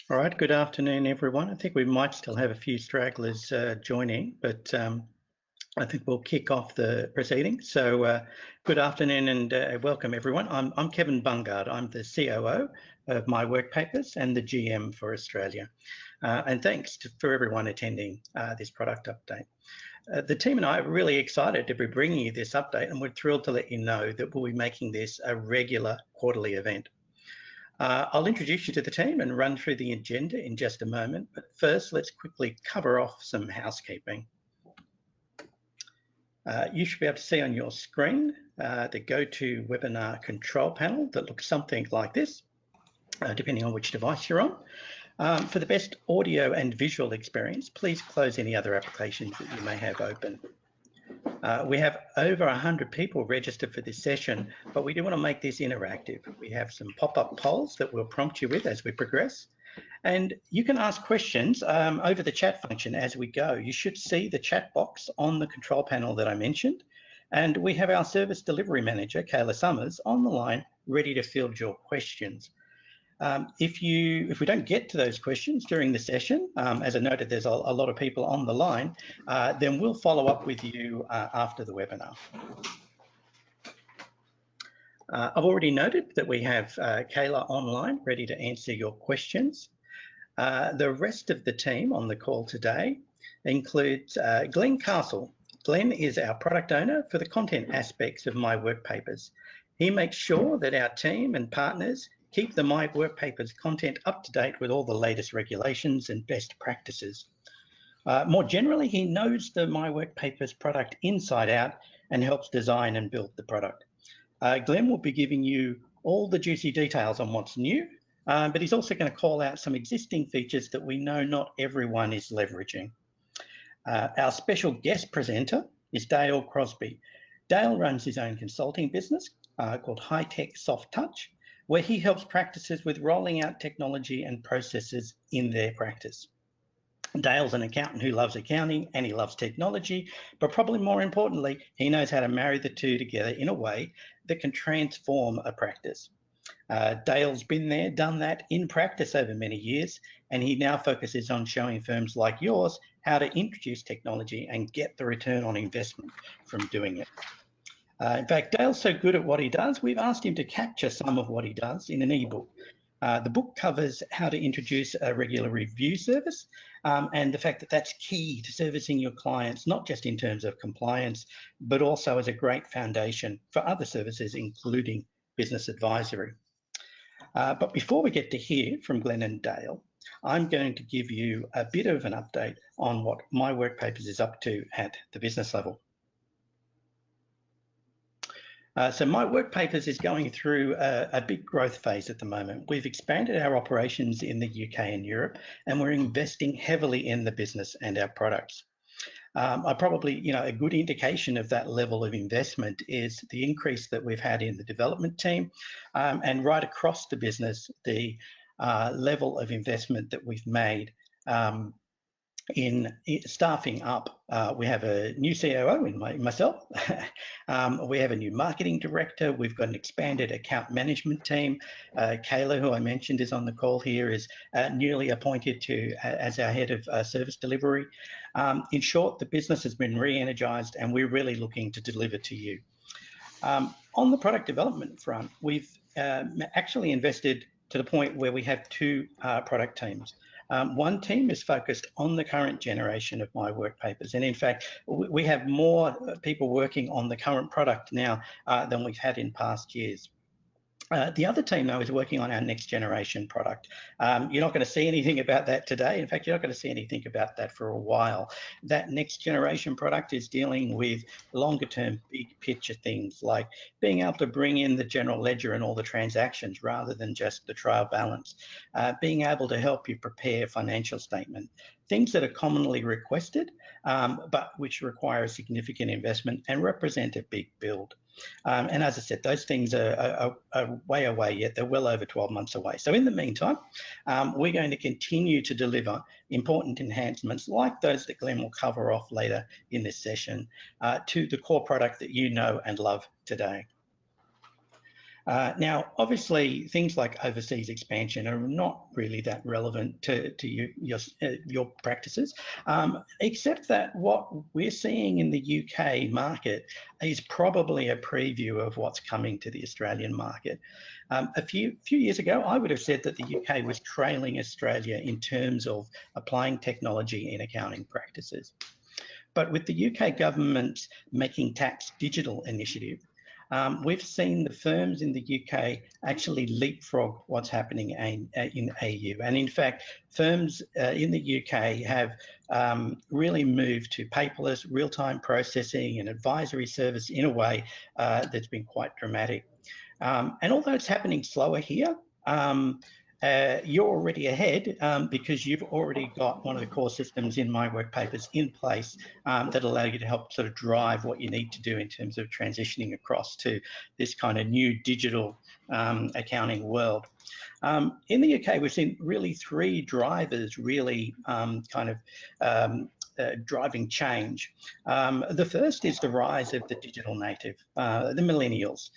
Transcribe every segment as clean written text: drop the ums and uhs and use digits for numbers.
All right, good afternoon, everyone. I think we might still have a few stragglers joining, but I think we'll kick off the proceedings. So good afternoon and welcome, everyone. I'm Kevin Bungard. I'm the COO of MyWorkpapers and the GM for Australia. And thanks for everyone attending this product update. The team and I are really excited to be bringing you this update, and we're thrilled to let you know that we'll be making this a regular quarterly event. I'll introduce you to the team and run through the agenda in just a moment, but first let's quickly cover off some housekeeping. You should be able to see on your screen the GoToWebinar control panel that looks something like this, depending on which device you're on. For the best audio and visual experience, please close any other applications that you may have open. We have over 100 people registered for this session, but we do want to make this interactive. We have some pop-up polls that we'll prompt you with as we progress. And you can ask questions over the chat function as we go. You should see the chat box on the control panel that I mentioned. And we have our service delivery manager, Kayla Summers, on the line ready to field your questions. If we don't get to those questions during the session, as I noted, there's a lot of people on the line, then we'll follow up with you after the webinar. I've already noted that we have Kayla online ready to answer your questions. The rest of the team on the call today includes Glenn Castle. Glenn is our product owner for the content aspects of MyWorkpapers. He makes sure that our team and partners keep the MyWorkpapers content up to date with all the latest regulations and best practices. More generally, he knows the MyWorkpapers product inside out and helps design and build the product. Glenn will be giving you all the juicy details on what's new, but he's also going to call out some existing features that we know not everyone is leveraging. Our special guest presenter is Dale Crosby. Dale runs his own consulting business called High Tech Soft Touch, where he helps practices with rolling out technology and processes in their practice. Dale's an accountant who loves accounting and he loves technology, but probably more importantly, he knows how to marry the two together in a way that can transform a practice. Dale's been there, done that in practice over many years, and he now focuses on showing firms like yours how to introduce technology and get the return on investment from doing it. In fact, Dale's so good at what he does, we've asked him to capture some of what he does in an ebook. The book covers how to introduce a regular review service and the fact that that's key to servicing your clients, not just in terms of compliance, but also as a great foundation for other services, including business advisory. But before we get to hear from Glenn and Dale, I'm going to give you a bit of an update on what MyWorkpapers is up to at the business level. So MyWorkpapers is going through a big growth phase at the moment. We've expanded our operations in the UK and Europe, and we're investing heavily in the business and our products. Probably, a good indication of that level of investment is the increase that we've had in the development team, and right across the business, the level of investment that we've made in staffing up. We have a new COO in myself. We have a new marketing director. We've got an expanded account management team. Kayla, who I mentioned is on the call here, is newly appointed as our head of service delivery. In short, the business has been re-energized and we're really looking to deliver to you. On the product development front, we've actually invested to the point where we have two product teams. One team is focused on the current generation of MyWorkpapers, and in fact, we have more people working on the current product now than we've had in past years. The other team, though, is working on our next generation product. You're not going to see anything about that today. In fact, you're not going to see anything about that for a while. That next generation product is dealing with longer term, big picture things like being able to bring in the general ledger and all the transactions rather than just the trial balance, being able to help you prepare financial statement, things that are commonly requested, but which require a significant investment and represent a big build. And as I said, those things are way away yet. They're well over 12 months away. So in the meantime, we're going to continue to deliver important enhancements like those that Glenn will cover off later in this session to the core product that you know and love today. Now, obviously, things like overseas expansion are not really that relevant to your practices, except that what we're seeing in the UK market is probably a preview of what's coming to the Australian market. A few years ago, I would have said that the UK was trailing Australia in terms of applying technology in accounting practices. But with the UK government's Making Tax Digital initiative, we've seen the firms in the UK actually leapfrog what's happening in AU. And in fact, firms in the UK have really moved to paperless, real-time processing and advisory service in a way that's been quite dramatic. And although it's happening slower here, you're already ahead because you've already got one of the core systems in MyWorkpapers in place that allow you to help sort of drive what you need to do in terms of transitioning across to this kind of new digital accounting world. In the UK, we've seen really three drivers really driving change. The first is the rise of the digital native, the millennials.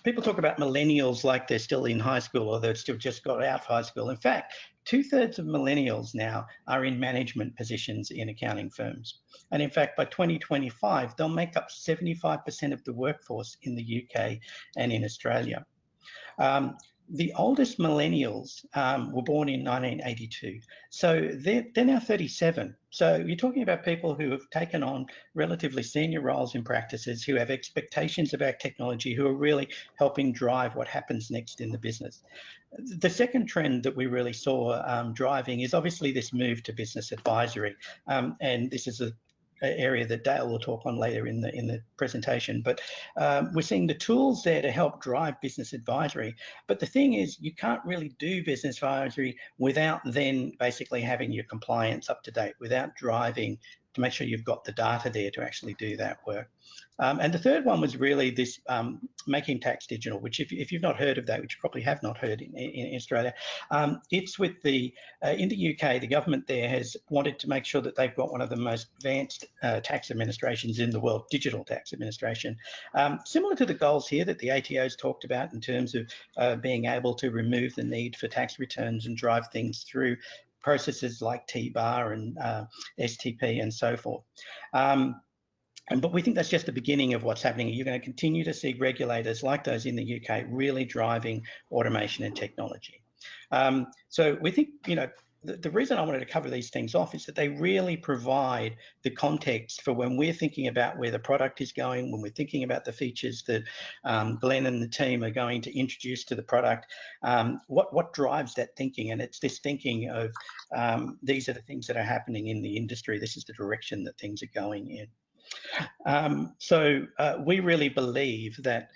People talk about millennials like they're still in high school or they've still just got out of high school. In fact, 2/3 of millennials now are in management positions in accounting firms. And in fact, by 2025, they'll make up 75% of the workforce in the UK and in Australia. The oldest millennials were born in 1982, so they're now 37. So you're talking about people who have taken on relatively senior roles in practices, who have expectations about technology, who are really helping drive what happens next in the business. The second trend that we really saw driving is obviously this move to business advisory, and this is an area that Dale will talk on later in the presentation. But we're seeing the tools there to help drive business advisory. But the thing is, you can't really do business advisory without then basically having your compliance up to date, without driving to make sure you've got the data there to actually do that work. And the third one was really this Making Tax Digital, which if you've not heard of that, which you probably have not heard in Australia, it's with in the UK, the government there has wanted to make sure that they've got one of the most advanced tax administrations in the world, digital tax administration. Similar to the goals here that the ATO's talked about in terms of being able to remove the need for tax returns and drive things through processes like T-bar and STP and so forth. But we think that's just the beginning of what's happening. You're going to continue to see regulators like those in the UK really driving automation and technology. So we think, the reason I wanted to cover these things off is that they really provide the context for when we're thinking about where the product is going, when we're thinking about the features that Glenn and the team are going to introduce to the product, what drives that thinking. And it's this thinking of these are the things that are happening in the industry. This is the direction that things are going in. So we really believe that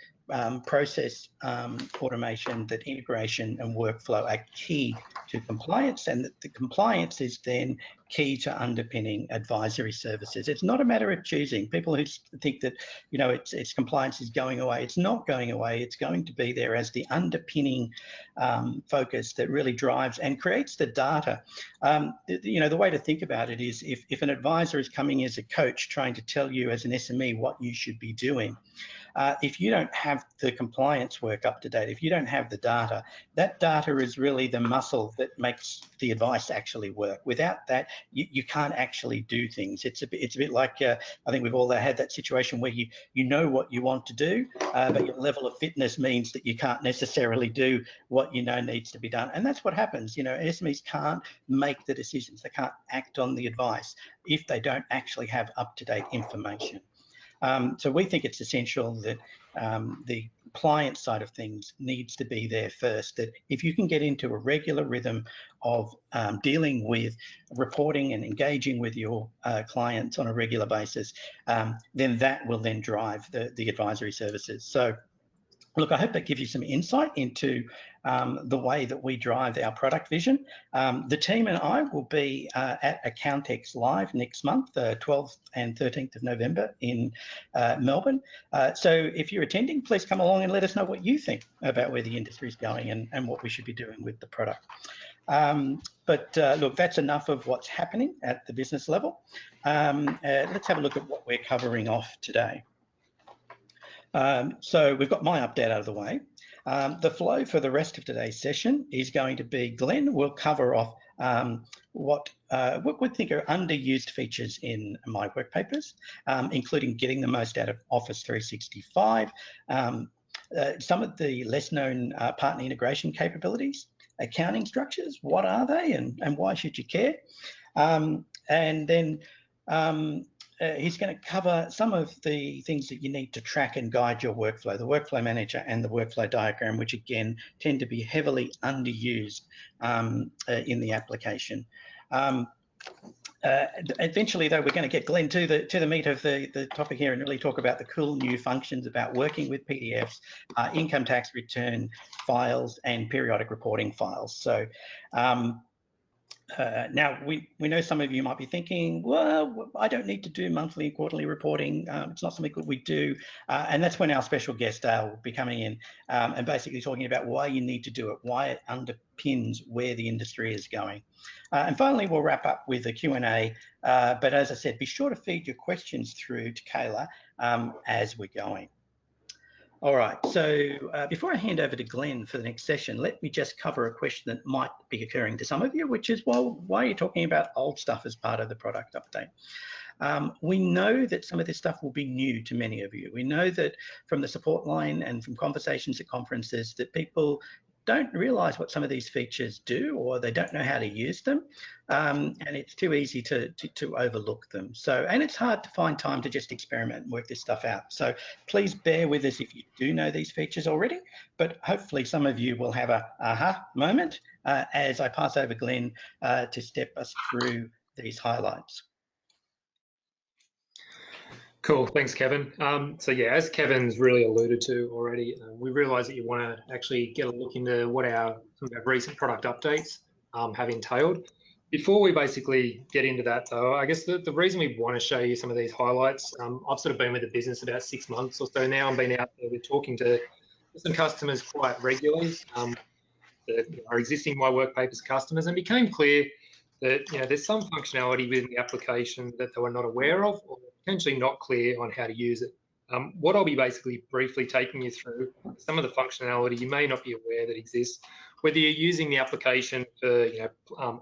process automation, that integration and workflow are key to compliance, and that the compliance is then key to underpinning advisory services. It's not a matter of choosing. People who think that it's compliance is going away, it's not going away. It's going to be there as the underpinning focus that really drives and creates the data. The way to think about it is if an advisor is coming as a coach trying to tell you as an SME what you should be doing, if you don't have the compliance work up to date, if you don't have the data, that data is really the muscle that makes the advice actually work. Without that, you can't actually do things. It's a bit like I think we've all had that situation where you know what you want to do, but your level of fitness means that you can't necessarily do what you know needs to be done. And that's what happens. SMEs can't make the decisions. They can't act on the advice if they don't actually have up-to-date information. So we think it's essential that the compliance side of things needs to be there first, that if you can get into a regular rhythm of dealing with reporting and engaging with your clients on a regular basis, then that will then drive the advisory services. So look, I hope that gives you some insight into the way that we drive our product vision. The team and I will be at Accountex Live next month, 12th and 13th of November in Melbourne. So if you're attending, please come along and let us know what you think about where the industry is going and what we should be doing with the product. But look, that's enough of what's happening at the business level. Let's have a look at what we're covering off today. So we've got my update out of the way. The flow for the rest of today's session is going to be Glenn will cover off what we think are underused features in MyWorkpapers, including getting the most out of Office 365, some of the less known partner integration capabilities, accounting structures, what are they and why should you care? And then he's going to cover some of the things that you need to track and guide your workflow, the workflow manager and the workflow diagram, which again tend to be heavily underused in the application. Eventually, though, we're going to get Glenn to the meat of the topic here and really talk about the cool new functions about working with PDFs, income tax return files, and periodic reporting files. So now we know some of you might be thinking, well, I don't need to do monthly and quarterly reporting. It's not something that we do. And that's when our special guest Dale will be coming in and basically talking about why you need to do it, why it underpins where the industry is going. And finally, we'll wrap up with a Q&A. But as I said, be sure to feed your questions through to Kayla as we're going. All right, so before I hand over to Glenn for the next session, let me just cover a question that might be occurring to some of you, which is, well, why are you talking about old stuff as part of the product update? We know that some of this stuff will be new to many of you. We know that from the support line and from conversations at conferences that people don't realize what some of these features do, or they don't know how to use them, and it's too easy to overlook them. So, and it's hard to find time to just experiment and work this stuff out. So please bear with us if you do know these features already, but hopefully some of you will have a aha moment as I pass over Glenn to step us through these highlights. Cool, thanks, Kevin. So yeah, as Kevin's really alluded to already, we realise that you want to actually get a look into what some of our recent product updates have entailed. Before we basically get into that, though, I guess the reason we want to show you some of these highlights, I've sort of been with the business about 6 months or so now. I've been out there, we're talking to some customers quite regularly, our existing MyWorkpapers customers, and it became clear that there's some functionality within the application that they were not aware of, or potentially not clear on how to use it. What I'll be basically briefly taking you through some of the functionality you may not be aware that exists, whether you're using the application for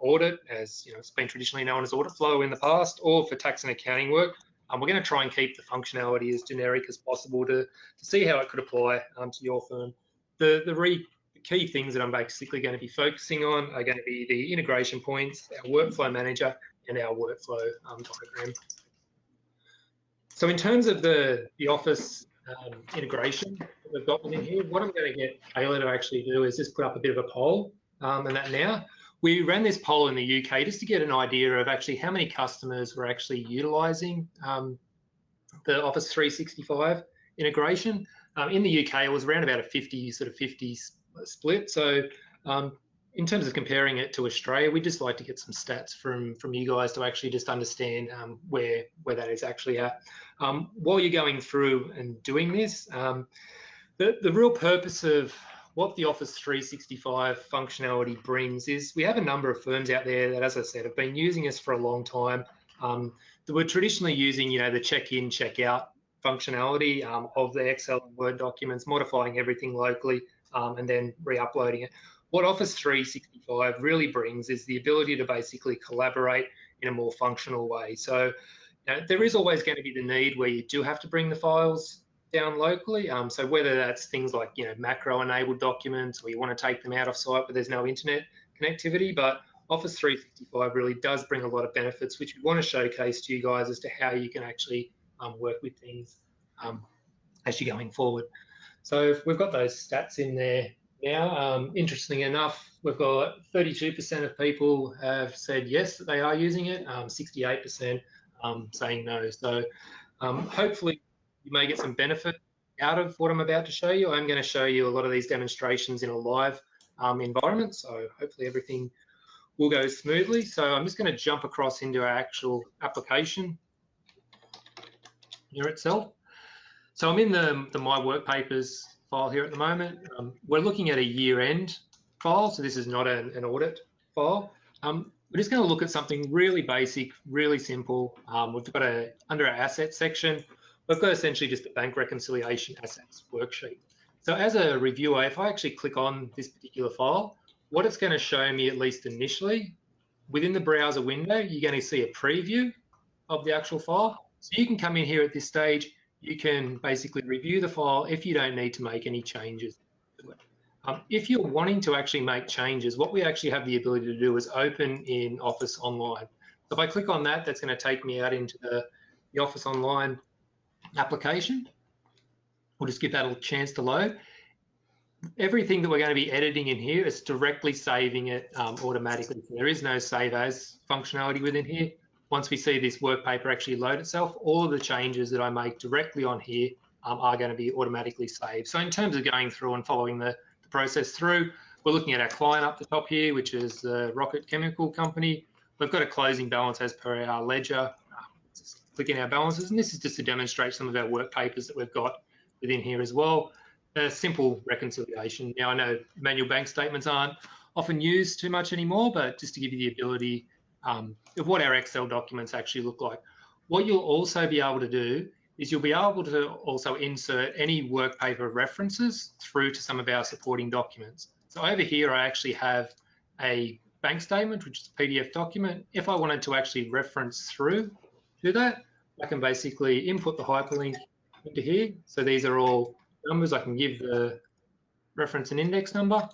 audit, as it's been traditionally known as audit flow in the past, or for tax and accounting work. We're going to try and keep the functionality as generic as possible to see how it could apply to your firm. The key things that I'm basically going to be focusing on are going to be the integration points, our workflow manager, and our workflow diagram. So in terms of the Office integration that we've got within here, what I'm going to get Kayla to actually do is just put up a bit of a poll and that now. We ran this poll in the UK just to get an idea of actually how many customers were actually utilising the Office 365 integration. In the UK, it was around about a 50 split. So in terms of comparing it to Australia, we'd just like to get some stats from you guys to actually just understand where that is actually at. While you're going through and doing this, the real purpose of what the Office 365 functionality brings is we have a number of firms out there that, as I said, have been using us for a long time. That were traditionally using, the check-in, check-out functionality of the Excel and Word documents, modifying everything locally and then re-uploading it. What Office 365 really brings is the ability to basically collaborate in a more functional way. So there is always going to be the need where you do have to bring the files down locally. So whether that's things like macro-enabled documents, or you want to take them out of site where there's no internet connectivity, but Office 365 really does bring a lot of benefits, which we want to showcase to you guys as to how you can actually work with things as you're going forward. So we've got those stats in there now. Interestingly enough, we've got 32% of people have said yes, that they are using it, 68% saying no. So hopefully you may get some benefit out of what I'm about to show you. I'm going to show you a lot of these demonstrations in a live environment, so hopefully everything will go smoothly. So I'm just going to jump across into our actual application here itself. So I'm in the MyWorkpapers file here at the moment. We're looking at a year-end file, so this is not an audit file. We're just going to look at something really basic, really simple. We've got under our assets section, we've got essentially just a bank reconciliation assets worksheet. So as a reviewer, if I actually click on this particular file, what it's going to show me, at least initially, within the browser window, you're going to see a preview of the actual file. So you can come in here at this stage, you can basically review the file if you don't need to make any changes to it. If you're wanting to actually make changes, what we actually have the ability to do is open in Office Online. So if I click on that, that's going to take me out into the Office Online application. We'll just give that a chance to load. Everything that we're going to be editing in here is directly saving it automatically. So there is no save as functionality within here. Once we see this work paper actually load itself, all of the changes that I make directly on here are going to be automatically saved. So in terms of going through and following the process through, we're looking at our client up the top here, which is the Rocket Chemical Company. We've got a closing balance as per our ledger. Just click in our balances, and this is just to demonstrate some of our work papers that we've got within here as well. A simple reconciliation. Now I know manual bank statements aren't often used too much anymore, but just to give you the ability of what our Excel documents actually look like. What you'll also be able to do is you'll be able to also insert any work paper references through to some of our supporting documents. So over here, I actually have a bank statement, which is a PDF document. If I wanted to actually reference through to that, I can basically input the hyperlink into here. So these are all numbers. I can give the reference and index number.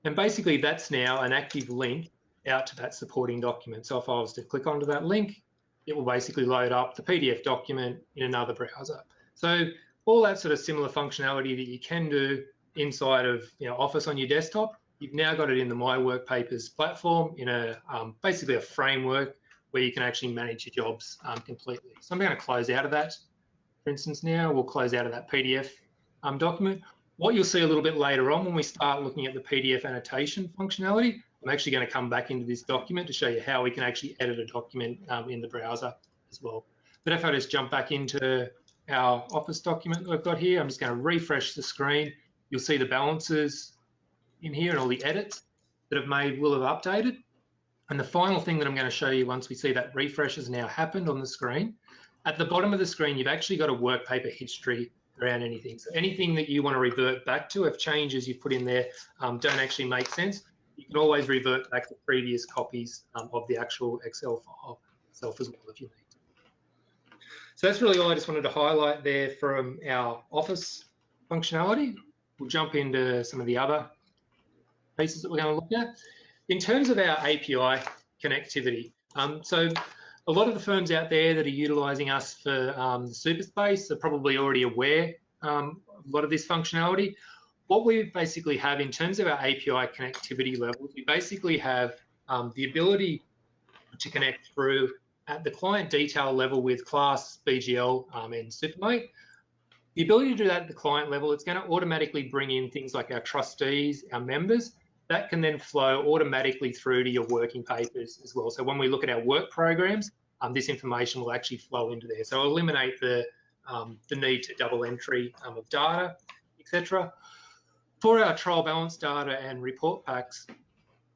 And basically that's now an active link out to that supporting document. So if I was to click onto that link, it will basically load up the PDF document in another browser. So all that sort of similar functionality that you can do inside of Office on your desktop, you've now got it in the MyWorkpapers platform in a basically a framework where you can actually manage your jobs completely. So I'm going to close out of that. For instance, now we'll close out of that PDF document. What you'll see a little bit later on when we start looking at the PDF annotation functionality, I'm actually going to come back into this document to show you how we can actually edit a document in the browser as well. But if I just jump back into our Office document that I've got here, I'm just going to refresh the screen. You'll see the balances in here and all the edits that I've made will have updated. And the final thing that I'm going to show you once we see that refresh has now happened on the screen, at the bottom of the screen, you've actually got a work paper history around anything. So anything that you want to revert back to, if changes you've put in there don't actually make sense, you can always revert back to previous copies of the actual Excel file itself as well if you need to. So that's really all I just wanted to highlight there from our Office functionality. We'll jump into some of the other pieces that we're going to look at. In terms of our API connectivity, so a lot of the firms out there that are utilising us for the super space are probably already aware of a lot of this functionality. What we basically have in terms of our API connectivity levels, we basically have the ability to connect through at the client detail level with class, BGL, and Supermate. The ability to do that at the client level, it's going to automatically bring in things like our trustees, our members. That can then flow automatically through to your working papers as well. So when we look at our work programs, this information will actually flow into there. So eliminate the need to double entry of data, etc. For our trial balance data and report packs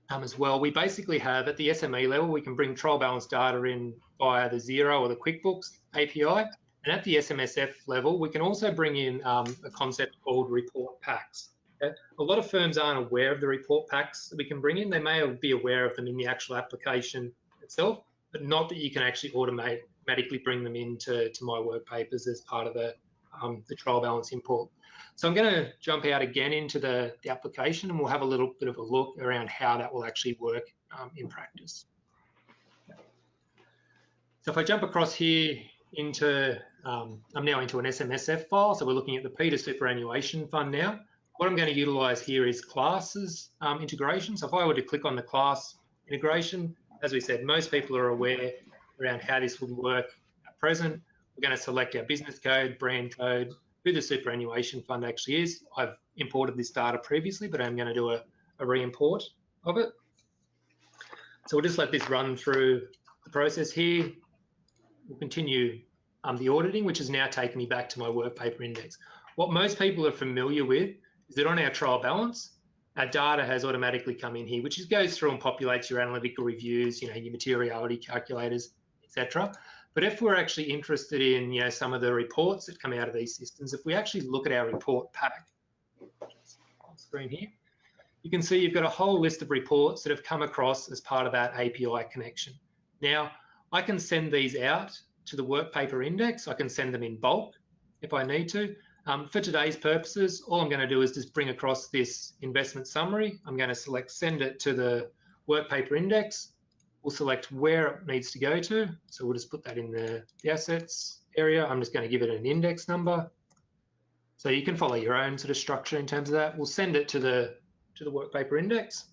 as well, we basically have at the SME level, we can bring trial balance data in via the Xero or the QuickBooks API. And at the SMSF level, we can also bring in a concept called report packs. Okay? A lot of firms aren't aware of the report packs that we can bring in. They may be aware of them in the actual application itself, but not that you can actually automatically bring them into MyWorkpapers as part of the trial balance import. So I'm going to jump out again into the application and we'll have a little bit of a look around how that will actually work in practice. So if I jump across here into, I'm now into an SMSF file. So we're looking at the Peter Superannuation Fund now. What I'm going to utilize here is classes integration. So if I were to click on the class integration, as we said, most people are aware around how this would work at present. We're going to select our business code, brand code, who the superannuation fund actually is. I've imported this data previously, but I'm going to do a re-import of it. So we'll just let this run through the process here. We'll continue the auditing, which has now taken me back to my work paper index. What most people are familiar with is that on our trial balance, our data has automatically come in here, which goes through and populates your analytical reviews, your materiality calculators, etc. But if we're actually interested in some of the reports that come out of these systems, if we actually look at our report pack, on screen here, you can see you've got a whole list of reports that have come across as part of that API connection. Now, I can send these out to the workpaper index. I can send them in bulk if I need to. For today's purposes, all I'm going to do is just bring across this investment summary. I'm going to select send it to the workpaper index. We'll select where it needs to go to. So we'll just put that in the assets area. I'm just going to give it an index number. So you can follow your own sort of structure in terms of that. We'll send it to the workpaper index.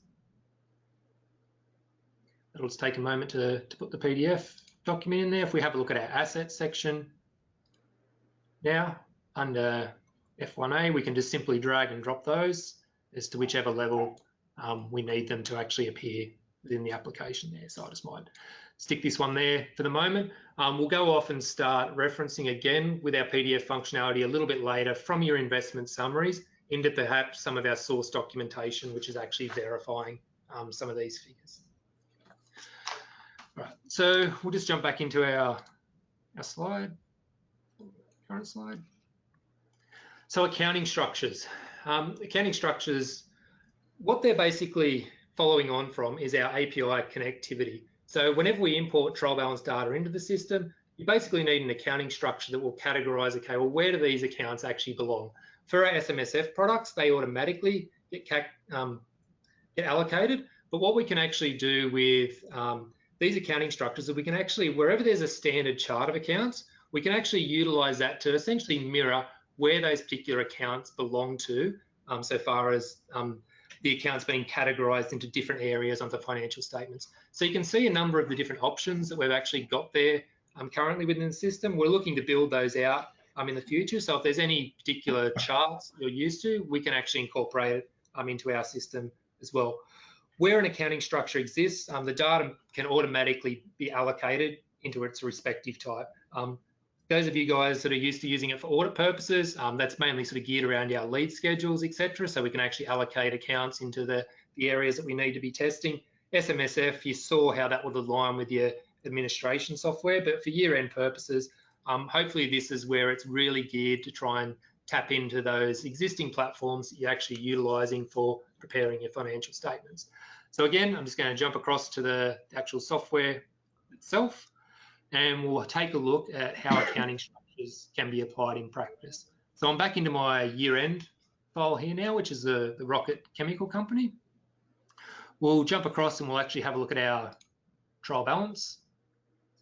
It'll just take a moment to put the PDF document in there. If we have a look at our assets section now, under F1A, we can just simply drag and drop those as to whichever level we need them to actually appear within the application there. So I just might stick this one there for the moment. We'll go off and start referencing again with our PDF functionality a little bit later from your investment summaries into perhaps some of our source documentation, which is actually verifying some of these figures. All right, so we'll just jump back into our slide, current slide. So accounting structures. Accounting structures, what they're basically following on from is our API connectivity. So whenever we import trial balance data into the system, you basically need an accounting structure that will categorize, okay, well, where do these accounts actually belong? For our SMSF products, they automatically get allocated. But what we can actually do with these accounting structures is we can actually, wherever there's a standard chart of accounts, we can actually utilize that to essentially mirror where those particular accounts belong to, so far as the accounts being categorized into different areas on the financial statements. So you can see a number of the different options that we've actually got there currently within the system. We're looking to build those out in the future. So if there's any particular charts you're used to, we can actually incorporate it into our system as well. Where an accounting structure exists, the data can automatically be allocated into its respective type. Those of you guys that are used to using it for audit purposes, that's mainly sort of geared around our lead schedules, etc. So we can actually allocate accounts into the areas that we need to be testing. SMSF, you saw how that would align with your administration software, but for year-end purposes, hopefully this is where it's really geared to try and tap into those existing platforms that you're actually utilizing for preparing your financial statements. So again, I'm just going to jump across to the actual software itself, and we'll take a look at how accounting structures can be applied in practice. So I'm back into my year-end file here now, which is the Rocket Chemical Company. We'll jump across and we'll actually have a look at our trial balance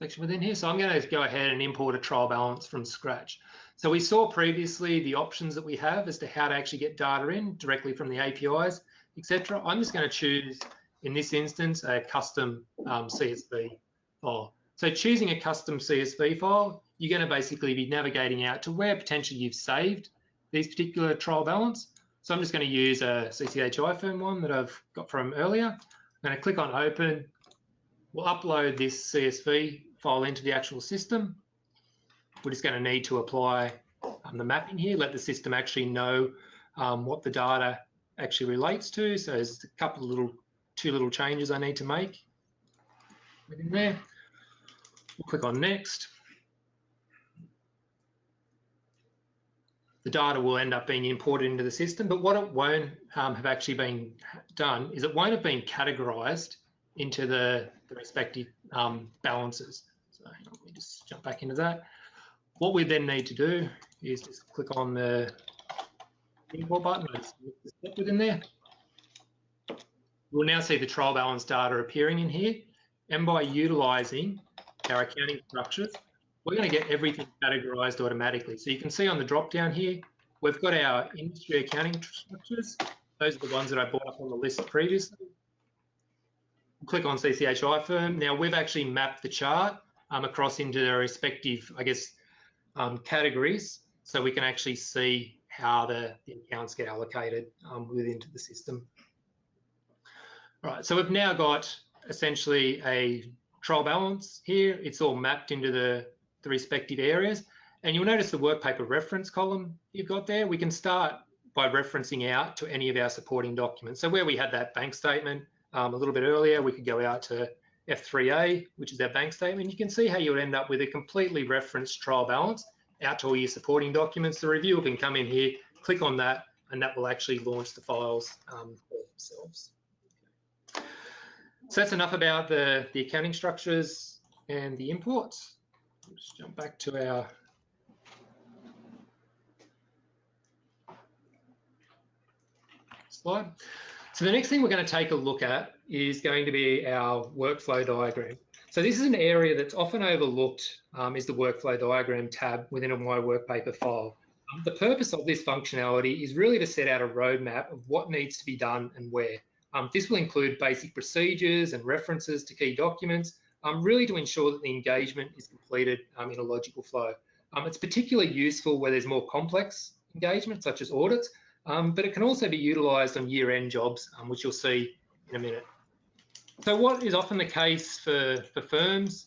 section within here. So I'm going to go ahead and import a trial balance from scratch. So we saw previously the options that we have as to how to actually get data in directly from the APIs, etc. I'm just going to choose, in this instance, a custom CSV file. So choosing a custom CSV file, you're going to basically be navigating out to where potentially you've saved these particular trial balance. So I'm just going to use a CCH iFirm one that I've got from earlier. I'm going to click on open. We'll upload this CSV file into the actual system. We're just going to need to apply the mapping here, let the system actually know what the data actually relates to. So there's a couple of two little changes I need to make within there. We'll click on next. The data will end up being imported into the system, but what it won't have actually been done is it won't have been categorized into the respective balances. So let me just jump back into that. What we then need to do is just click on the import button and select the step within there. We'll now see the trial balance data appearing in here, and by utilizing our accounting structures, we're going to get everything categorized automatically. So you can see on the drop down here, we've got our industry accounting structures. Those are the ones that I brought up on the list previously. Click on CCH iFirm. Now we've actually mapped the chart across into their respective, I guess, categories, so we can actually see how the accounts get allocated within the system. All right, so we've now got essentially a trial balance here. It's all mapped into the respective areas, and you'll notice the workpaper reference column you've got there. We can start by referencing out to any of our supporting documents. So where we had that bank statement a little bit earlier, we could go out to F3A, which is our bank statement, you can see how you would end up with a completely referenced trial balance out to all your supporting documents. The reviewer can come in here, click on that, and that will actually launch the files for themselves. So that's enough about the accounting structures and the imports. Let's jump back to our slide. So the next thing we're going to take a look at is going to be our workflow diagram. So this is an area that's often overlooked, is the workflow diagram tab within a MyWorkpaper file. The purpose of this functionality is really to set out a roadmap of what needs to be done and where. This will include basic procedures and references to key documents, really to ensure that the engagement is completed in a logical flow. It's particularly useful where there's more complex engagement, such as audits, but it can also be utilised on year-end jobs, which you'll see in a minute. So what is often the case for firms,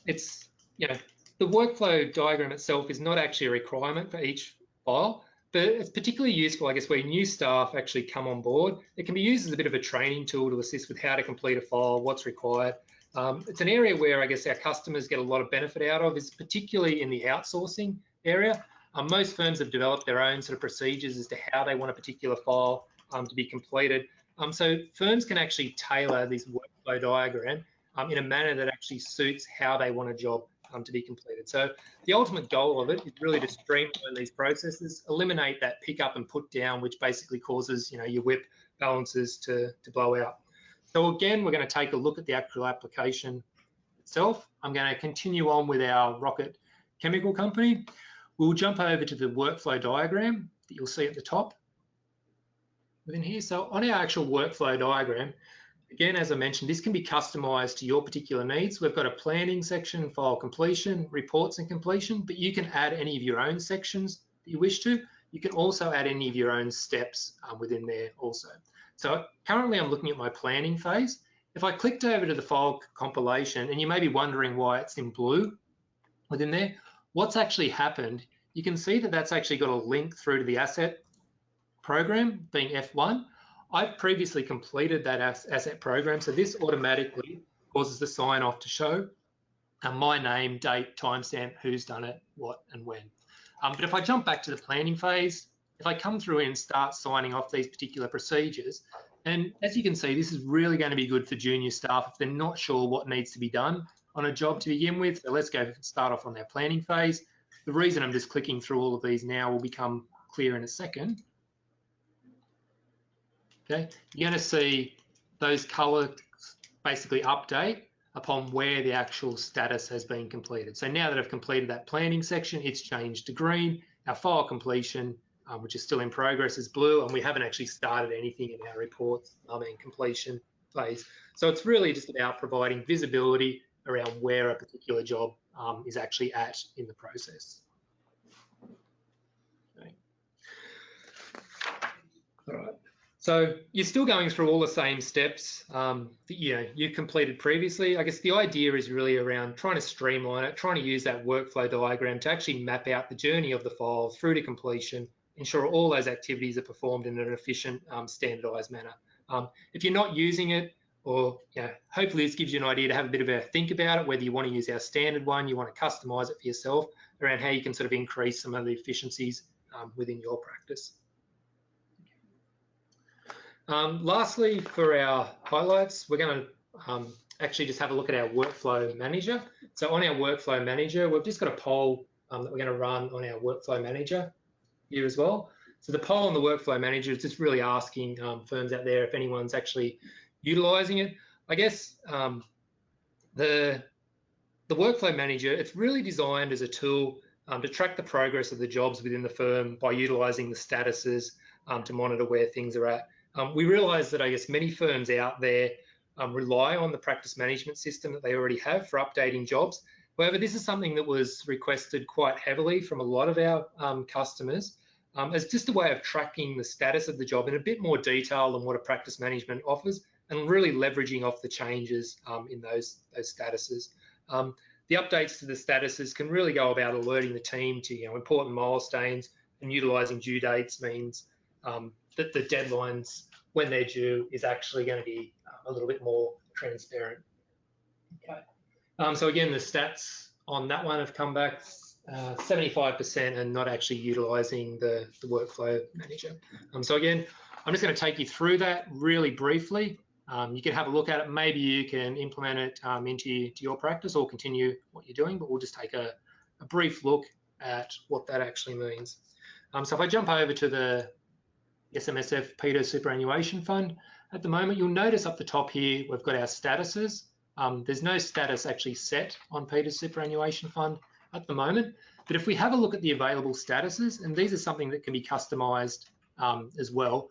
it's, the workflow diagram itself is not actually a requirement for each file, but it's particularly useful, I guess, where new staff actually come on board. It can be used as a bit of a training tool to assist with how to complete a file, what's required. It's an area where I guess our customers get a lot of benefit out of, is particularly in the outsourcing area. Most firms have developed their own sort of procedures as to how they want a particular file to be completed. So firms can actually tailor this workflow diagram in a manner that actually suits how they want a job to be completed. So the ultimate goal of it is really to streamline these processes, eliminate that pick up and put down, which basically causes your WIP balances to blow out. So again, we're going to take a look at the actual application itself. I'm going to continue on with our Rocket Chemical Company. We'll jump over to the workflow diagram that you'll see at the top within here. So on our actual workflow diagram, again, as I mentioned, this can be customized to your particular needs. We've got a planning section, file completion, reports and completion, but you can add any of your own sections that you wish to. You can also add any of your own steps within there also. So currently I'm looking at my planning phase. If I clicked over to the file compilation, and you may be wondering why it's in blue within there, what's actually happened, you can see that that's actually got a link through to the asset program, being F1. I've previously completed that asset program, so this automatically causes the sign off to show my name, date, timestamp, who's done it, what and when. But if I jump back to the planning phase, if I come through and start signing off these particular procedures, and as you can see, this is really going to be good for junior staff if they're not sure what needs to be done on a job to begin with. So let's go and start off on our planning phase. The reason I'm just clicking through all of these now will become clear in a second. Okay, you're going to see those colors basically update upon where the actual status has been completed. So now that I've completed that planning section, it's changed to green. Our file completion, which is still in progress, is blue, and we haven't actually started anything in our reports and completion phase. So it's really just about providing visibility around where a particular job is actually at in the process. Okay. All right. So you're still going through all the same steps that you completed previously. I guess the idea is really around trying to streamline it, trying to use that workflow diagram to actually map out the journey of the file through to completion, ensure all those activities are performed in an efficient, standardized manner. If you're not using it, or hopefully this gives you an idea to have a bit of a think about it, whether you want to use our standard one, you want to customize it for yourself around how you can sort of increase some of the efficiencies within your practice. Lastly, for our highlights, we're going to actually just have a look at our workflow manager. So on our workflow manager, we've just got a poll that we're going to run on our workflow manager here as well. So the poll on the workflow manager is just really asking firms out there if anyone's actually utilizing it. I guess the workflow manager, it's really designed as a tool to track the progress of the jobs within the firm by utilizing the statuses to monitor where things are at. We realize that I guess many firms out there rely on the practice management system that they already have for updating jobs. However, this is something that was requested quite heavily from a lot of our customers as just a way of tracking the status of the job in a bit more detail than what a practice management offers, and really leveraging off the changes in those statuses. The updates to the statuses can really go about alerting the team to important milestones, and utilising due dates means that the deadlines when they're due is actually going to be a little bit more transparent Okay. So again, the stats on that one have come back 75% and not actually utilising the workflow manager. So again, I'm just going to take you through that really briefly. You can have a look at it. Maybe you can implement it into your practice or continue what you're doing, but we'll just take a brief look at what that actually means. So if I jump over to the SMSF Peter Superannuation Fund, at the moment, you'll notice up the top here, we've got our statuses. There's no status actually set on Peter's Superannuation Fund at the moment, but if we have a look at the available statuses, and these are something that can be customised as well,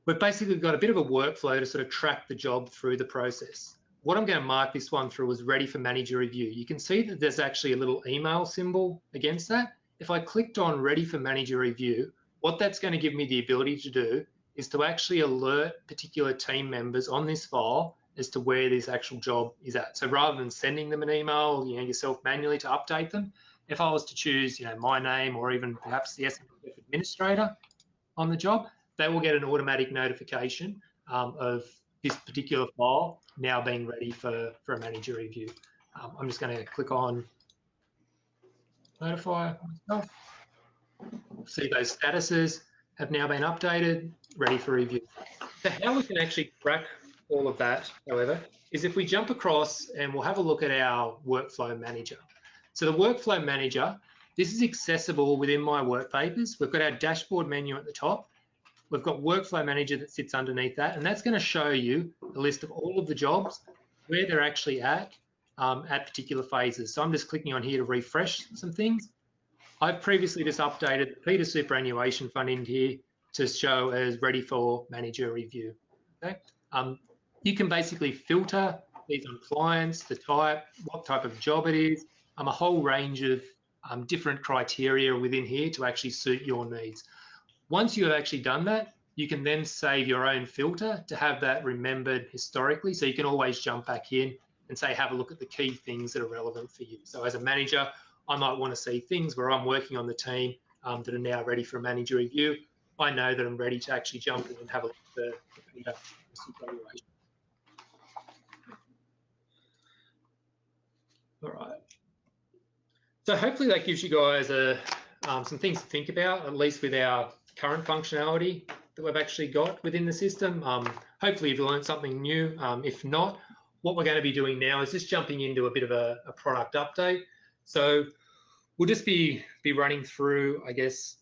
we've basically got a bit of a workflow to sort of track the job through the process. What I'm going to mark this one through is ready for manager review. You can see that there's actually a little email symbol against that. If I clicked on ready for manager review, what that's going to give me the ability to do is to actually alert particular team members on this file as to where this actual job is at. So rather than sending them an email, yourself manually to update them, if I was to choose, my name or even perhaps the SMSF administrator on the job, they will get an automatic notification of this particular file now being ready for a manager review. I'm just going to click on notify myself. See those statuses have now been updated, ready for review. So how we can actually track all of that, however, is if we jump across and we'll have a look at our workflow manager. So the workflow manager, this is accessible within MyWorkpapers. We've got our dashboard menu at the top. We've got workflow manager that sits underneath that, and that's going to show you a list of all of the jobs, where they're actually at particular phases. So I'm just clicking on here to refresh some things. I've previously just updated the Peter Superannuation Fund in here to show as ready for manager review. Okay. You can basically filter these on clients, the type, what type of job it is, a whole range of different criteria within here to actually suit your needs. Once you have actually done that, you can then save your own filter to have that remembered historically. So you can always jump back in and say, have a look at the key things that are relevant for you. So as a manager, I might want to see things where I'm working on the team that are now ready for a manager review. I know that I'm ready to actually jump in and have a look at the Peter superannuation. All right. So hopefully that gives you guys some things to think about, at least with our current functionality that we've actually got within the system. Hopefully you've learned something new. If not, what we're going to be doing now is just jumping into a bit of a product update. So we'll just be running through, I guess,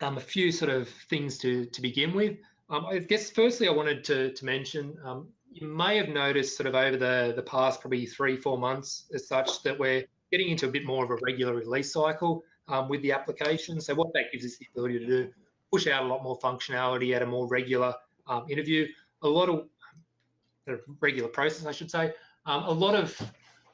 a few sort of things to begin with. I guess firstly I wanted to mention, you may have noticed sort of over the past probably 3-4 months as such that we're getting into a bit more of a regular release cycle with the application. So what that gives us the ability to do, push out a lot more functionality at a more regular interview, a lot of regular process, I should say. A lot of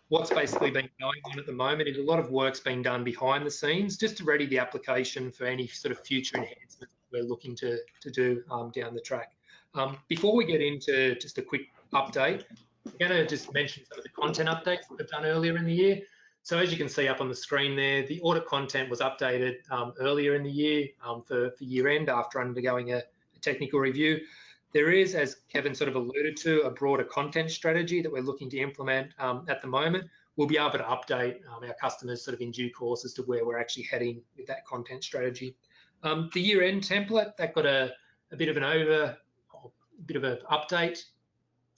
what's basically been going on at the moment is a lot of work's being done behind the scenes just to ready the application for any sort of future enhancements we're looking to do down the track. Before we get into just a quick update, I'm going to just mention some of the content updates that we've done earlier in the year. So as you can see up on the screen there, the audit content was updated earlier in the year for year end after undergoing a technical review. There is, as Kevin sort of alluded to, a broader content strategy that we're looking to implement at the moment. We'll be able to update our customers sort of in due course as to where we're actually heading with that content strategy. The year-end template, that got a bit of an update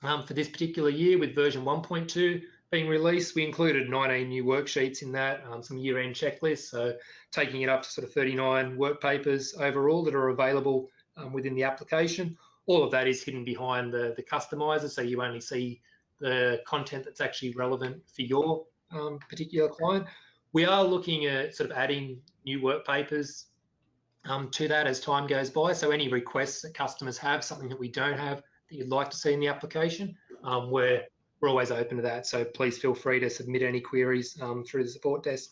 for this particular year with version 1.2 being released. We included 19 new worksheets in that, some year-end checklists, so taking it up to sort of 39 work papers overall that are available within the application. All of that is hidden behind the customizer, so you only see the content that's actually relevant for your particular client. We are looking at sort of adding new work papers to that as time goes by. So any requests that customers have, something that we don't have that you'd like to see in the application, we're always open to that. So please feel free to submit any queries through the support desk.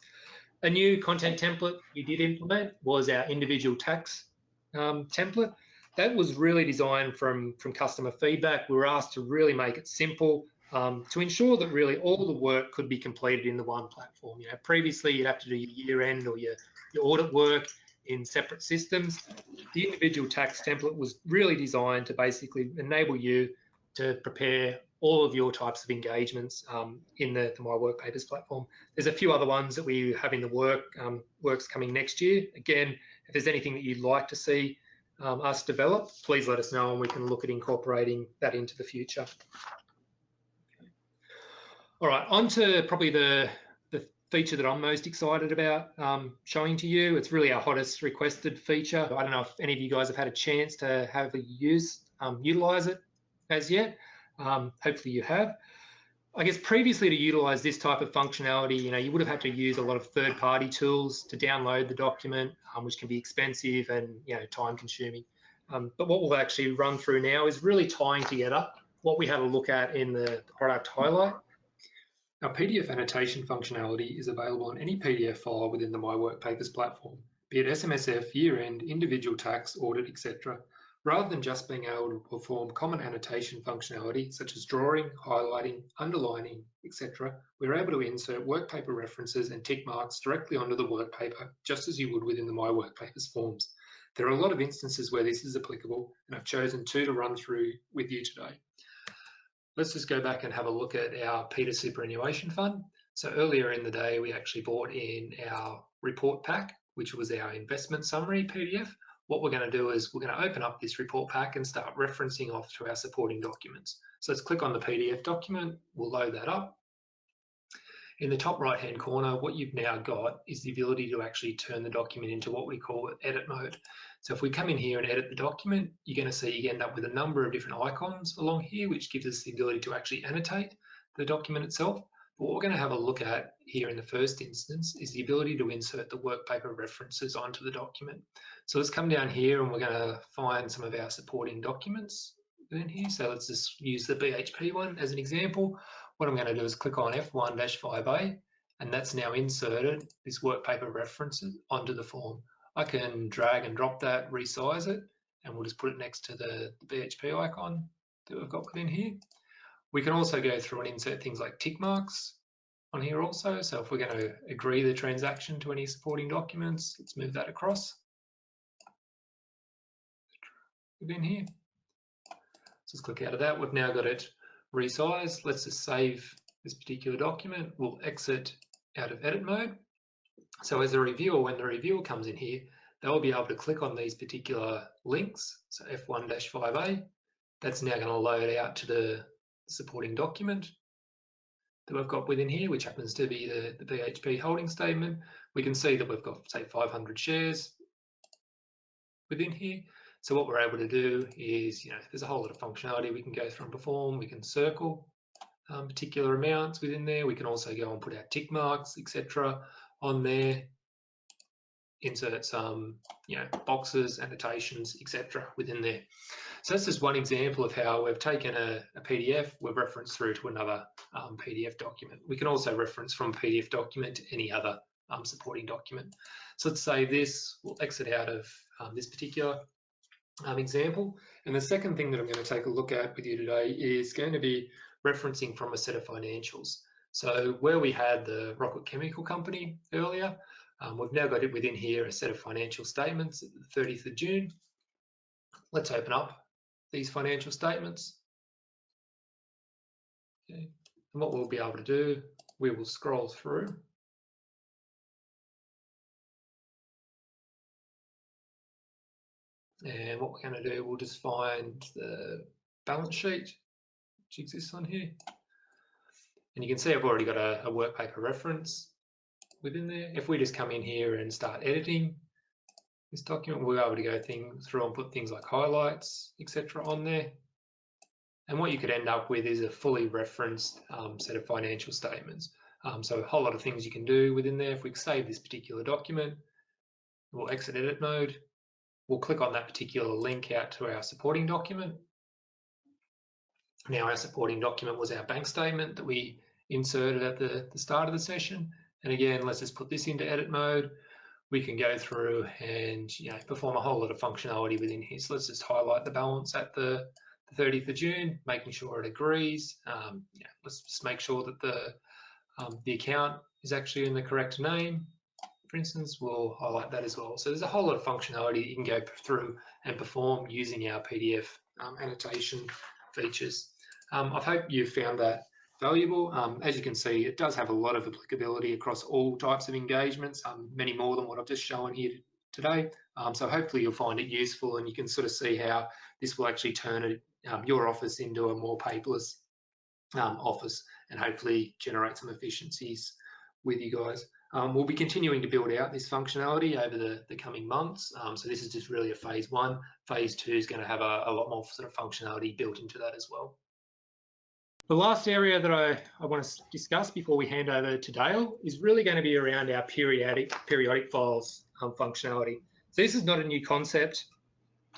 A new content template we did implement was our individual tax template. That was really designed from customer feedback. We were asked to really make it simple to ensure that really all the work could be completed in the one platform. Previously you'd have to do your year end or your audit work in separate systems. The individual tax template was really designed to basically enable you to prepare all of your types of engagements in the MyWorkpapers platform. There's a few other ones that we have in the works coming next year. Again, if there's anything that you'd like to see us develop, please let us know and we can look at incorporating that into the future. All right, on to probably the feature that I'm most excited about showing to you. It's really our hottest requested feature. I don't know if any of you guys have had a chance to have utilize it as yet. Hopefully you have. I guess previously to utilize this type of functionality, you would have had to use a lot of third-party tools to download the document, which can be expensive and time consuming. But what we'll actually run through now is really tying together what we had a look at in the product highlight. Our PDF annotation functionality is available on any PDF file within the MyWorkpapers platform, be it SMSF, year-end, individual tax, audit, etc. Rather than just being able to perform common annotation functionality such as drawing, highlighting, underlining, etc., we're able to insert workpaper references and tick marks directly onto the workpaper, just as you would within the MyWorkpapers forms. There are a lot of instances where this is applicable, and I've chosen 2 to run through with you today. Let's just go back and have a look at our Peter Superannuation Fund. So earlier in the day, we actually brought in our report pack, which was our investment summary PDF. What we're going to do is we're going to open up this report pack and start referencing off to our supporting documents. So let's click on the PDF document. We'll load that up. In the top right-hand corner, what you've now got is the ability to actually turn the document into what we call edit mode. So if we come in here and edit the document, you're going to see you end up with a number of different icons along here, which gives us the ability to actually annotate the document itself. But what we're going to have a look at here in the first instance is the ability to insert the workpaper references onto the document. So let's come down here and we're going to find some of our supporting documents within here. So let's just use the BHP one as an example. What I'm going to do is click on F1-5A, and that's now inserted this workpaper references onto the form. I can drag and drop that, resize it, and we'll just put it next to the BHP icon that we've got within here. We can also go through and insert things like tick marks on here also. So if we're going to agree the transaction to any supporting documents, let's move that across within here. So let's click out of that. We've now got it resized. Let's just save this particular document. We'll exit out of edit mode. So as a reviewer, when the reviewer comes in here, they'll be able to click on these particular links. So F1-5A, that's now going to load out to the supporting document that we've got within here, which happens to be the BHP holding statement. We can see that we've got, say, 500 shares within here. So what we're able to do is, there's a whole lot of functionality we can go through and perform. We can circle particular amounts within there. We can also go and put our tick marks, etc. on there, insert some, boxes, annotations, etc. within there. So that's just one example of how we've taken a PDF, we've referenced through to another PDF document. We can also reference from a PDF document to any other supporting document. So let's save this. We'll exit out of this particular example. And the second thing that I'm going to take a look at with you today is going to be referencing from a set of financials. So where we had the Rocket Chemical Company earlier, we've now got it within here, a set of financial statements at the 30th of June. Let's open up these financial statements. Okay. And what we'll be able to do, we will scroll through. And what we're going to do, we'll just find the balance sheet, which exists on here. And you can see I've already got a workpaper reference within there. If we just come in here and start editing this document, we'll be able to go through and put things like highlights, etc. on there. And what you could end up with is a fully referenced set of financial statements. So a whole lot of things you can do within there. If we save this particular document, we'll exit edit mode. We'll click on that particular link out to our supporting document. Now our supporting document was our bank statement that we inserted at the start of the session. And again, let's just put this into edit mode. We can go through and perform a whole lot of functionality within here. So let's just highlight the balance at the 30th of June, making sure it agrees. Let's just make sure that the account is actually in the correct name. For instance, we'll highlight that as well. So there's a whole lot of functionality that you can go through and perform using our PDF annotation features. I hope you found that valuable. As you can see, it does have a lot of applicability across all types of engagements, many more than what I've just shown here today. So hopefully you'll find it useful, and you can sort of see how this will actually turn your office into a more paperless office, and hopefully generate some efficiencies with you guys. We'll be continuing to build out this functionality over the coming months. So this is just really a phase 1. Phase 2 is going to have a lot more sort of functionality built into that as well. The last area that I want to discuss before we hand over to Dale is really going to be around our periodic files functionality. So this is not a new concept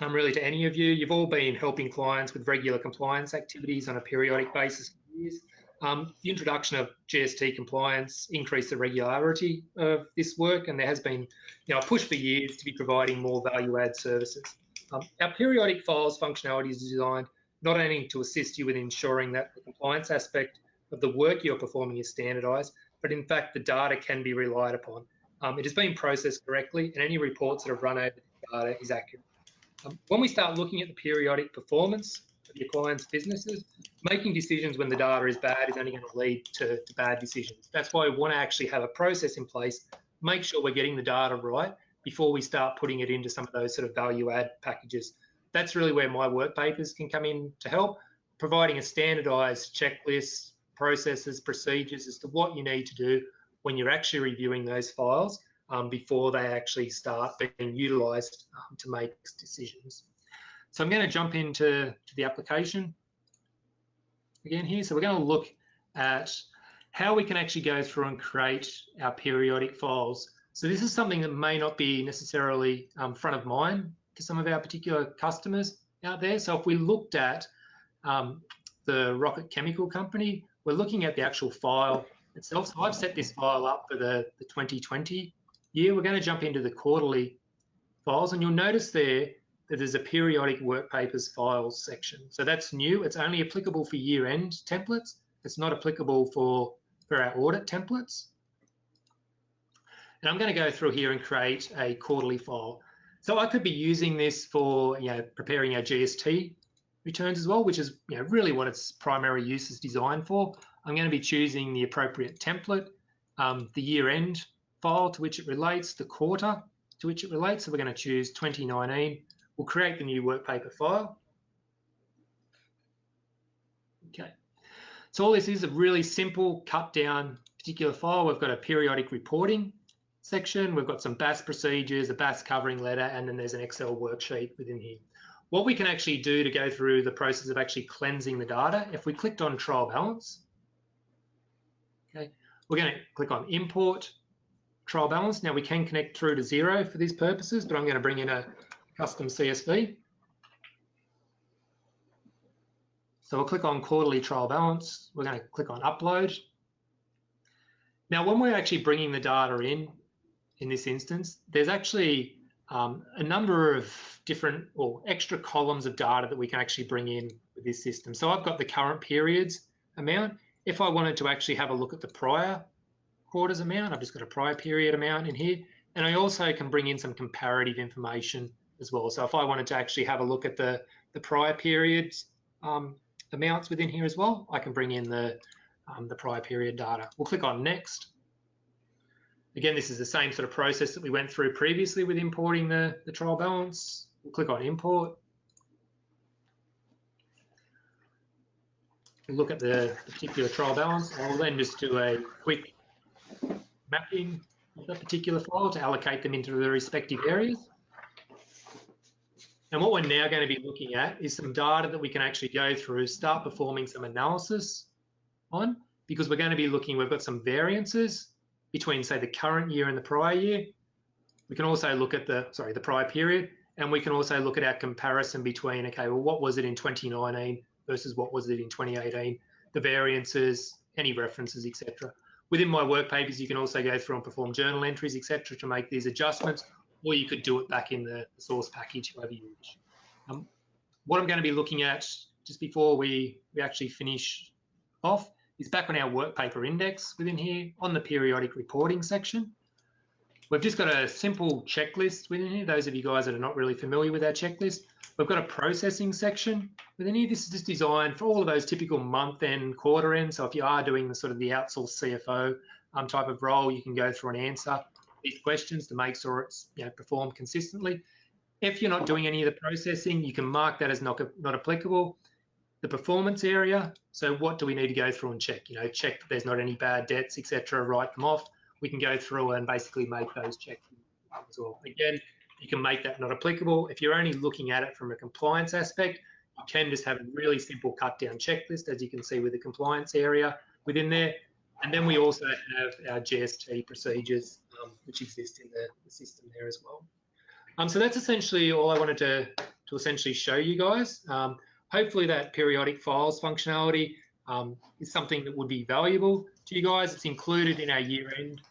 really to any of you. You've all been helping clients with regular compliance activities on a periodic basis for years. The introduction of GST compliance increased the regularity of this work, and there has been a push for years to be providing more value-add services. Our periodic files functionality is designed not only to assist you with ensuring that the compliance aspect of the work you're performing is standardised, but in fact the data can be relied upon. It has been processed correctly, and any reports that have run over the data is accurate. When we start looking at the periodic performance of your clients' businesses, making decisions when the data is bad is only going to lead to bad decisions. That's why we want to actually have a process in place, make sure we're getting the data right before we start putting it into some of those sort of value-add packages. That's really where MyWorkpapers can come in to help, providing a standardised checklist, processes, procedures as to what you need to do when you're actually reviewing those files before they actually start being utilised to make decisions. So I'm going to jump into the application again here. So we're going to look at how we can actually go through and create our periodic files. So this is something that may not be necessarily front of mind to some of our particular customers out there. So if we looked at the Rocket Chemical Company, we're looking at the actual file itself. So I've set this file up for the 2020 year. We're going to jump into the quarterly files, and you'll notice there that there's a periodic workpapers files section. So that's new. It's only applicable for year-end templates. It's not applicable for our audit templates. And I'm going to go through here and create a quarterly file. So I could be using this for preparing our GST returns as well, which is really what its primary use is designed for. I'm going to be choosing the appropriate template, the year-end file to which it relates, the quarter to which it relates. So we're going to choose 2019. We'll create the new workpaper file. Okay. So all this is a really simple cut down particular file. We've got a periodic reporting section. We've got some BAS procedures, a BAS covering letter, and then there's an Excel worksheet within here. What we can actually do to go through the process of actually cleansing the data, if we clicked on trial balance, okay, we're going to click on import trial balance. Now we can connect through to 0 for these purposes, but I'm going to bring in a custom CSV. So we'll click on quarterly trial balance. We're going to click on upload. Now when we're actually bringing the data in this instance, there's actually a number of different or extra columns of data that we can actually bring in with this system. So I've got the current periods amount. If I wanted to actually have a look at the prior quarters amount, I've just got a prior period amount in here. And I also can bring in some comparative information as well. So if I wanted to actually have a look at the prior periods amounts within here as well, I can bring in the prior period data. We'll click on next. Again, this is the same sort of process that we went through previously with importing the trial balance. We'll click on import. We'll look at the particular trial balance. I'll then just do a quick mapping of that particular file to allocate them into the respective areas. And what we're now going to be looking at is some data that we can actually go through, start performing some analysis on, because we're going to be looking, we've got some variances between, say, the current year and the prior year. We can also look at the prior period, and we can also look at our comparison between, okay, well, what was it in 2019 versus what was it in 2018, the variances, any references, etc. Within MyWorkpapers, you can also go through and perform journal entries, etc., to make these adjustments, or you could do it back in the source package, however you wish. What I'm going to be looking at just before we actually finish off is back on our workpaper index within here on the periodic reporting section. We've just got a simple checklist within here. Those of you guys that are not really familiar with our checklist, we've got a processing section within here. This is just designed for all of those typical month-end, quarter-end. So if you are doing the sort of the outsourced CFO type of role, you can go through and answer these questions to make sure it's performed consistently. If you're not doing any of the processing, you can mark that as not applicable. The performance area, so what do we need to go through and check? Check that there's not any bad debts, etc. Write them off. We can go through and basically make those checks as well. Again, you can make that not applicable. If you're only looking at it from a compliance aspect, you can just have a really simple cut down checklist, as you can see with the compliance area within there. And then we also have our GST procedures, which exist in the system there as well. So that's essentially all I wanted to essentially show you guys. Hopefully that periodic files functionality is something that would be valuable to you guys. It's included in our year-end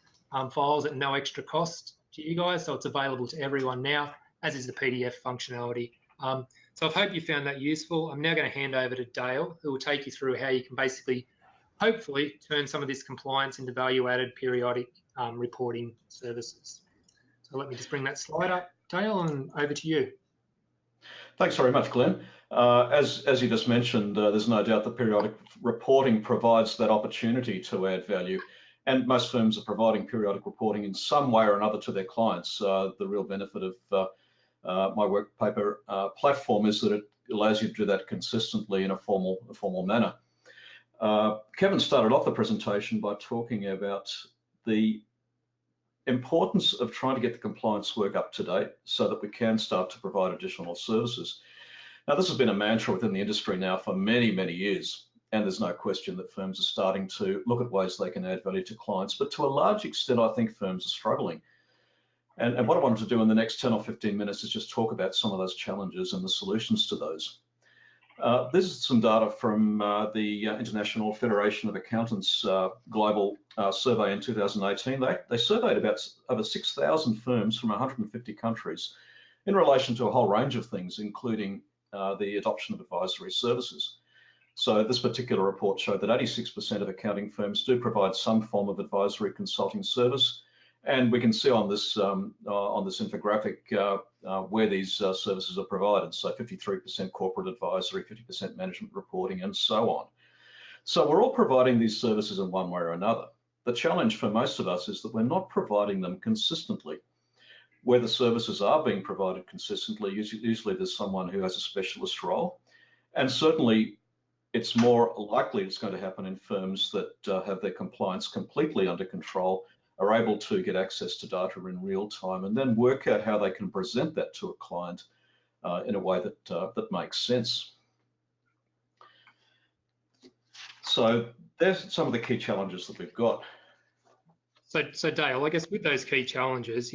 files at no extra cost to you guys, so it's available to everyone now, as is the PDF functionality. So I hope you found that useful. I'm now going to hand over to Dale, who will take you through how you can basically, hopefully, turn some of this compliance into value-added periodic reporting services. So let me just bring that slide up, Dale, and over to you. Thanks very much, Glenn. As you just mentioned, there's no doubt that periodic reporting provides that opportunity to add value, and most firms are providing periodic reporting in some way or another to their clients. The real benefit of MyWorkpaper platform is that it allows you to do that consistently in a formal manner. Kevin started off the presentation by talking about the importance of trying to get the compliance work up to date so that we can start to provide additional services. Now, this has been a mantra within the industry now for many, many years, and there's no question that firms are starting to look at ways they can add value to clients, but to a large extent, I think firms are struggling. And what I wanted to do in the next 10 or 15 minutes is just talk about some of those challenges and the solutions to those. This is some data from the International Federation of Accountants global survey in 2018. They surveyed about over 6,000 firms from 150 countries in relation to a whole range of things, including the adoption of advisory services. So this particular report showed that 86% of accounting firms do provide some form of advisory consulting service, and we can see on this infographic where these services are provided. So 53% corporate advisory, 50% management reporting, and so on. So we're all providing these services in one way or another. The challenge for most of us is that we're not providing them consistently. Where the services are being provided consistently, usually there's someone who has a specialist role, and certainly it's more likely it's going to happen in firms that have their compliance completely under control, are able to get access to data in real time, and then work out how they can present that to a client in a way that makes sense. So there's some of the key challenges that we've got. So Dale, I guess with those key challenges,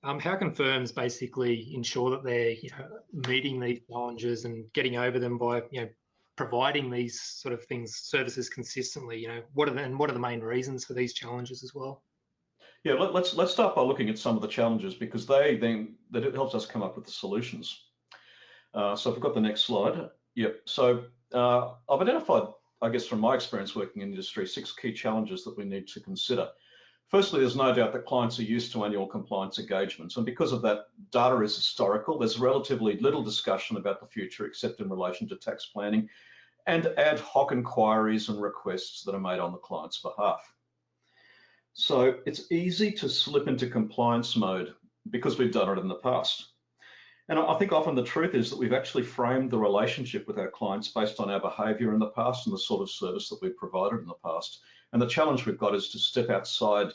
how can firms basically ensure that they're meeting these challenges and getting over them by providing these sort of services consistently? What are the main reasons for these challenges as well? Yeah, let's start by looking at some of the challenges, because it helps us come up with the solutions. So if we've got the next slide. Yep. So I've identified, I guess from my experience working in the industry, 6 key challenges that we need to consider. Firstly, there's no doubt that clients are used to annual compliance engagements, and because of that, data is historical. There's relatively little discussion about the future except in relation to tax planning and ad hoc inquiries and requests that are made on the client's behalf. So it's easy to slip into compliance mode because we've done it in the past. And I think often the truth is that we've actually framed the relationship with our clients based on our behavior in the past and the sort of service that we've provided in the past. And the challenge we've got is to step outside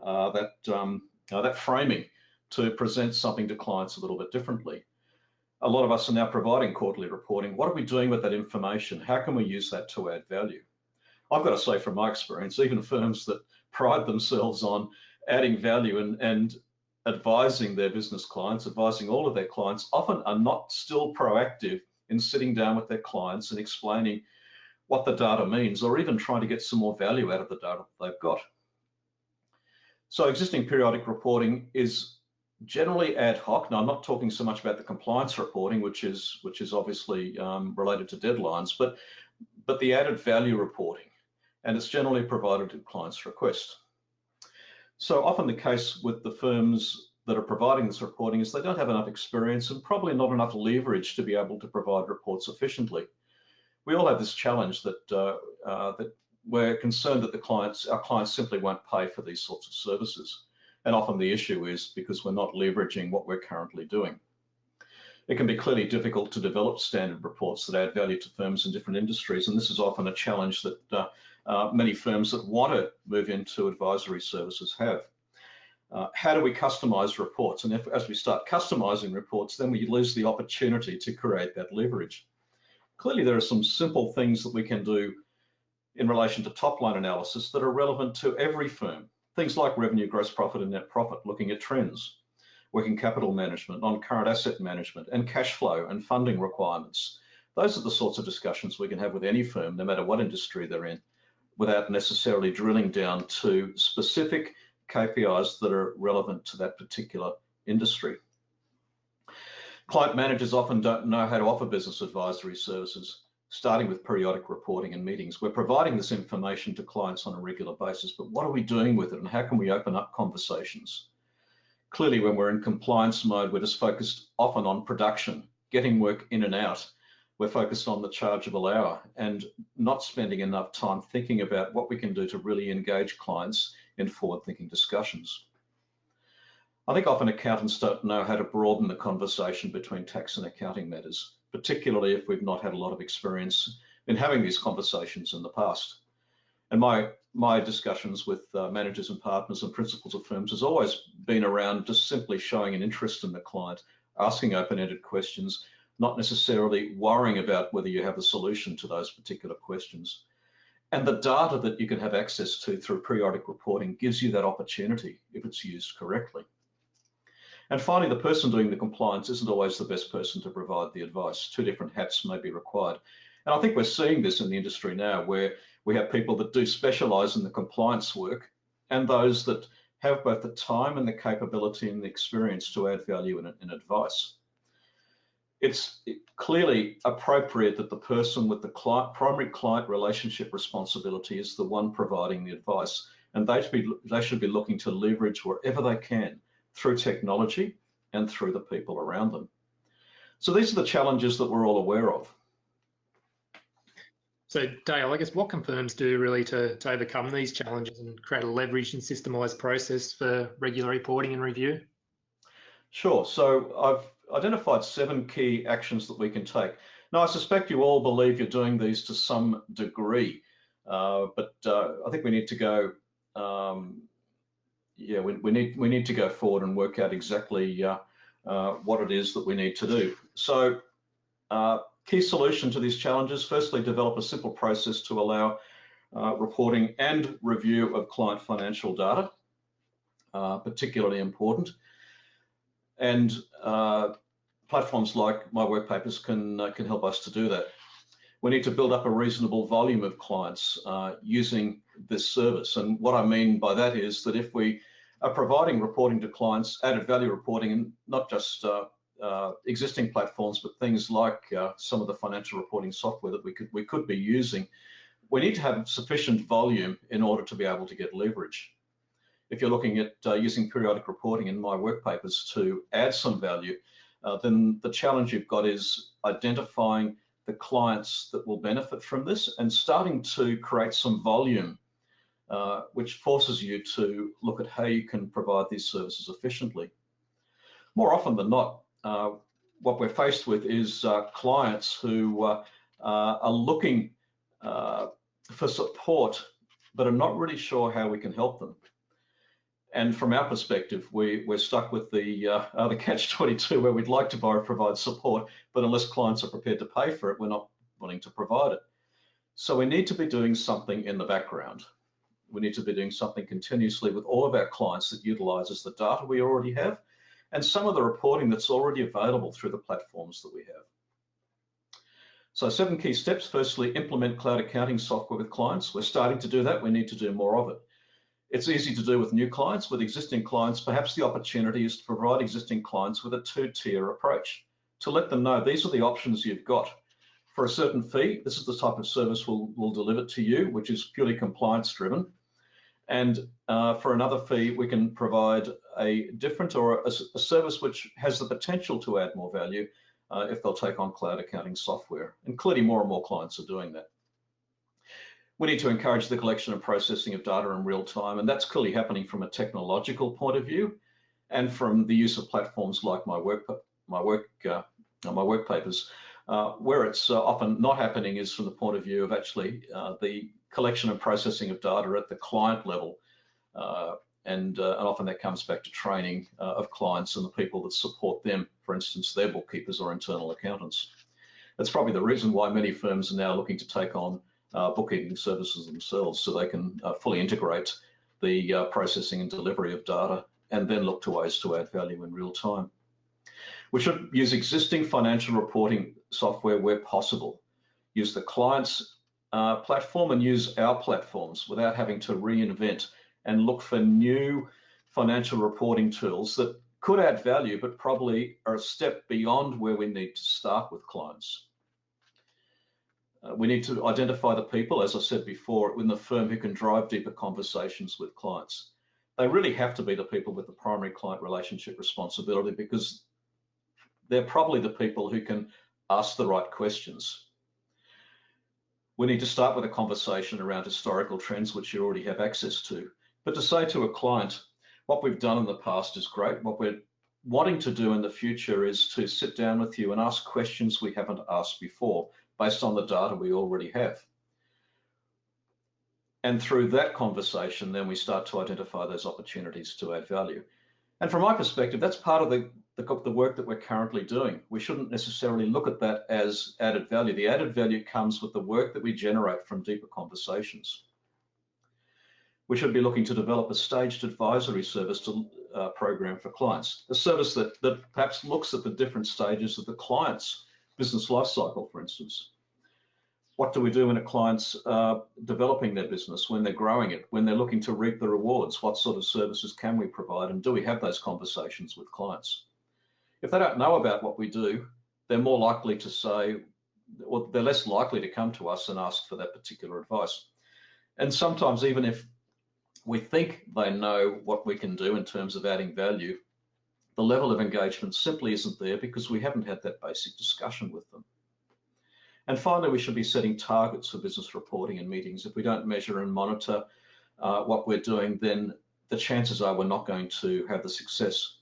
that framing to present something to clients a little bit differently. A lot of us are now providing quarterly reporting. What are we doing with that information? How can we use that to add value? I've got to say from my experience, even firms that pride themselves on adding value and advising their business clients, advising all of their clients, often are not still proactive in sitting down with their clients and explaining what the data means, or even trying to get some more value out of the data they've got. So existing periodic reporting is generally ad hoc. Now, I'm not talking so much about the compliance reporting, which is obviously related to deadlines, but the added value reporting, and it's generally provided at client's request. So often the case with the firms that are providing this reporting is they don't have enough experience and probably not enough leverage to be able to provide reports efficiently. We all have this challenge that that we're concerned that our clients simply won't pay for these sorts of services. And often the issue is because we're not leveraging what we're currently doing. It can be clearly difficult to develop standard reports that add value to firms in different industries, and this is often a challenge that many firms that want to move into advisory services have. How do we customize reports? And as we start customizing reports, then we lose the opportunity to create that leverage. Clearly, there are some simple things that we can do in relation to top-line analysis that are relevant to every firm. Things like revenue, gross profit, and net profit, looking at trends, working capital management, non-current asset management, and cash flow and funding requirements. Those are the sorts of discussions we can have with any firm, no matter what industry they're in, without necessarily drilling down to specific KPIs that are relevant to that particular industry. Client managers often don't know how to offer business advisory services, starting with periodic reporting and meetings. We're providing this information to clients on a regular basis, but what are we doing with it and how can we open up conversations? Clearly, when we're in compliance mode, we're just focused often on production, getting work in and out. We're focused on the chargeable hour and not spending enough time thinking about what we can do to really engage clients in forward-thinking discussions. I think often accountants don't know how to broaden the conversation between tax and accounting matters, particularly if we've not had a lot of experience in having these conversations in the past. And my discussions with managers and partners and principals of firms has always been around just simply showing an interest in the client, asking open-ended questions, not necessarily worrying about whether you have a solution to those particular questions. And the data that you can have access to through periodic reporting gives you that opportunity if it's used correctly. And finally, the person doing the compliance isn't always the best person to provide the advice. Two different hats may be required. And I think we're seeing this in the industry now, where we have people that do specialize in the compliance work and those that have both the time and the capability and the experience to add value in advice. It's clearly appropriate that the person with the primary client relationship responsibility is the one providing the advice, and they should be looking to leverage wherever they can through technology and through the people around them. So these are the challenges that we're all aware of. So Dale, I guess what can firms do really to overcome these challenges and create a leveraged and systemized process for regular reporting and review? Sure, so I've identified 7 key actions that we can take. Now, I suspect you all believe you're doing these to some degree, but I think we need to go, we need to go forward and work out exactly what it is that we need to do. So key solution to these challenges, firstly, develop a simple process to allow reporting and review of client financial data, particularly important. And platforms like MyWorkpapers can help us to do that. We need to build up a reasonable volume of clients using this service. And what I mean by that is that if we are providing reporting to clients, added value reporting, and not just existing platforms, but things like some of the financial reporting software that we could be using, we need to have sufficient volume in order to be able to get leverage. If you're looking at using periodic reporting in MyWorkpapers to add some value, then the challenge you've got is identifying the clients that will benefit from this and starting to create some volume, which forces you to look at how you can provide these services efficiently. More often than not, what we're faced with is clients who are looking for support, but are not really sure how we can help them. And from our perspective, we're stuck with the catch-22 where we'd like to provide support, but unless clients are prepared to pay for it, we're not wanting to provide it. So we need to be doing something in the background. We need to be doing something continuously with all of our clients that utilizes the data we already have and some of the reporting that's already available through the platforms that we have. So 7 key steps. Firstly, implement cloud accounting software with clients. We're starting to do that. We need to do more of it. It's easy to do with new clients. With existing clients, perhaps the opportunity is to provide existing clients with a 2-tier approach, to let them know these are the options you've got. For a certain fee, this is the type of service we'll deliver to you, which is purely compliance driven. And for another fee, we can provide a different or a service which has the potential to add more value if they'll take on cloud accounting software. And clearly more and more clients are doing that. We need to encourage the collection and processing of data in real time, and that's clearly happening from a technological point of view and from the use of platforms like MyWorkpapers. Where it's often not happening is from the point of view of actually the collection and processing of data at the client level. And often that comes back to training of clients and the people that support them, for instance, their bookkeepers or internal accountants. That's probably the reason why many firms are now looking to take on bookkeeping services themselves, so they can fully integrate the processing and delivery of data and then look to ways to add value in real time. We should use existing financial reporting software where possible. Use the client's platform and use our platforms without having to reinvent and look for new financial reporting tools that could add value, but probably are a step beyond where we need to start with clients. We need to identify the people, as I said before, in the firm who can drive deeper conversations with clients. They really have to be the people with the primary client relationship responsibility, because they're probably the people who can ask the right questions. We need to start with a conversation around historical trends, which you already have access to. But to say to a client, what we've done in the past is great. What we're wanting to do in the future is to sit down with you and ask questions we haven't asked before, based on the data we already have. And through that conversation, then we start to identify those opportunities to add value. And from my perspective, that's part of the work that we're currently doing. We shouldn't necessarily look at that as added value. The added value comes with the work that we generate from deeper conversations. We should be looking to develop a staged advisory service program for clients, a service that perhaps looks at the different stages of the client's business life cycle, for instance. What do we do when a client's developing their business, when they're growing it, when they're looking to reap the rewards? What sort of services can we provide, and do we have those conversations with clients? If they don't know about what we do, they're more likely to say, or they're less likely to come to us and ask for that particular advice. And sometimes, even if we think they know what we can do in terms of adding value, the level of engagement simply isn't there because we haven't had that basic discussion with them. And finally, we should be setting targets for business reporting and meetings. If we don't measure and monitor what we're doing, then the chances are we're not going to have the success.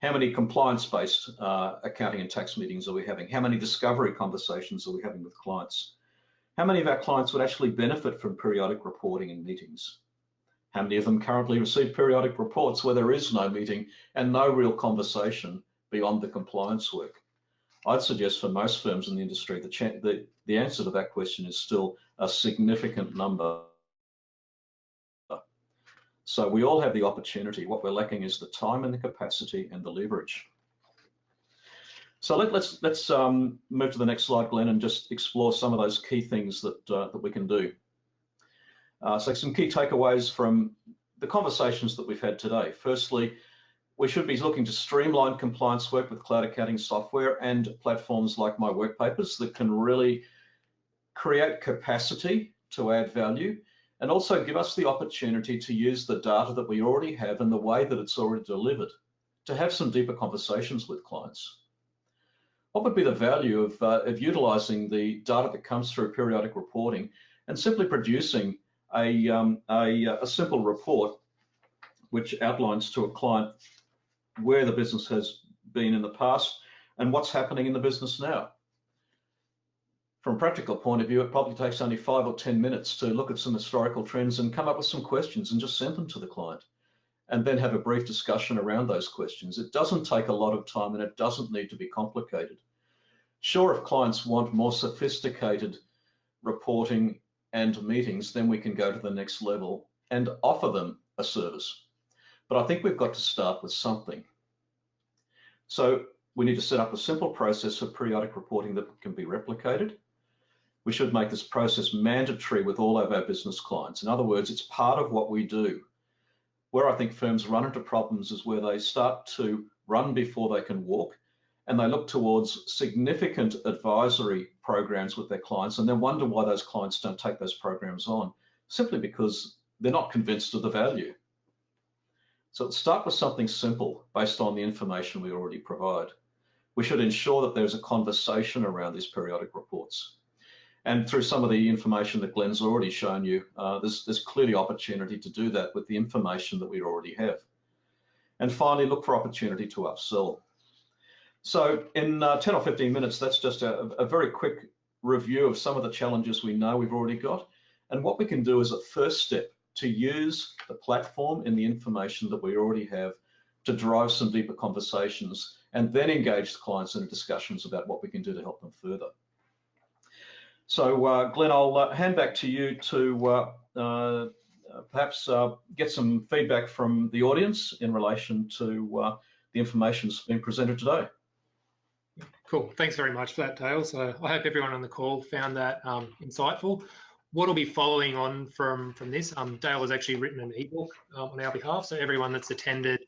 How many compliance-based accounting and tax meetings are we having? How many discovery conversations are we having with clients? How many of our clients would actually benefit from periodic reporting and meetings? How many of them currently receive periodic reports where there is no meeting and no real conversation beyond the compliance work? I'd suggest for most firms in the industry, the answer to that question is still a significant number. So we all have the opportunity. What we're lacking is the time and the capacity and the leverage. So let's move to the next slide, Glenn, and just explore some of those key things that we can do. So some key takeaways from the conversations that we've had today. Firstly, we should be looking to streamline compliance work with cloud accounting software and platforms like MyWorkpapers that can really create capacity to add value and also give us the opportunity to use the data that we already have in the way that it's already delivered to have some deeper conversations with clients. What would be the value of utilizing the data that comes through periodic reporting and simply producing a simple report which outlines to a client where the business has been in the past and what's happening in the business now? From a practical point of view, it probably takes only 5 or 10 minutes to look at some historical trends and come up with some questions and just send them to the client, and then have a brief discussion around those questions. It doesn't take a lot of time and it doesn't need to be complicated. Sure, if clients want more sophisticated reporting and meetings, then we can go to the next level and offer them a service. But I think we've got to start with something. So we need to set up a simple process of periodic reporting that can be replicated. We should make this process mandatory with all of our business clients. In other words, it's part of what we do. Where I think firms run into problems is where they start to run before they can walk, and they look towards significant advisory programs with their clients and then wonder why those clients don't take those programs on, simply because they're not convinced of the value. So let's start with something simple based on the information we already provide. We should ensure that there's a conversation around these periodic reports. And through some of the information that Glenn's already shown you, there's clearly opportunity to do that with the information that we already have. And finally, look for opportunity to upsell. So in 10 or 15 minutes, that's just a very quick review of some of the challenges we know we've already got, and what we can do as a first step to use the platform and the information that we already have to drive some deeper conversations and then engage the clients in discussions about what we can do to help them further. So Glenn, I'll hand back to you to perhaps get some feedback from the audience in relation to the information that's been presented today. Cool, thanks very much for that, Dale. So I hope everyone on the call found that insightful. What will be following on from this, Dale has actually written an ebook on our behalf, so everyone that's attended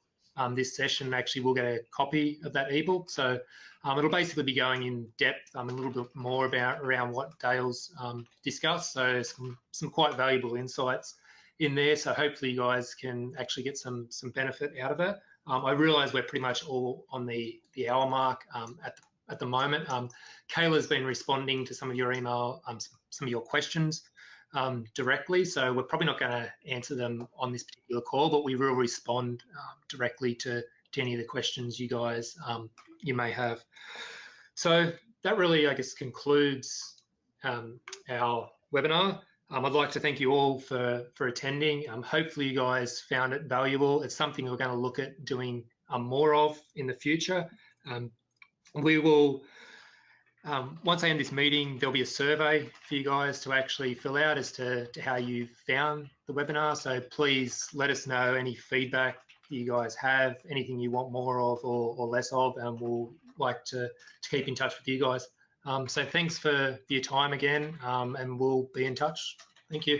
this session actually will get a copy of that ebook. So it'll basically be going in depth a little bit more around what Dale's discussed, so some quite valuable insights in there, so hopefully you guys can actually get some benefit out of it. I realise we're pretty much all on the hour mark at the moment. Kayla's been responding to some of your email, some of your questions directly, so we're probably not going to answer them on this particular call, but we will respond directly to any of the questions you guys you may have. So that really, I guess, concludes our webinar. I'd like to thank you all for attending. Hopefully you guys found it valuable. It's something we're going to look at doing more of in the future. We will, once I end this meeting, there'll be a survey for you guys to actually fill out as to how you found the webinar. So please let us know any feedback that you guys have, anything you want more of or less of, and we'll like to keep in touch with you guys. So thanks for your time again, and we'll be in touch. Thank you.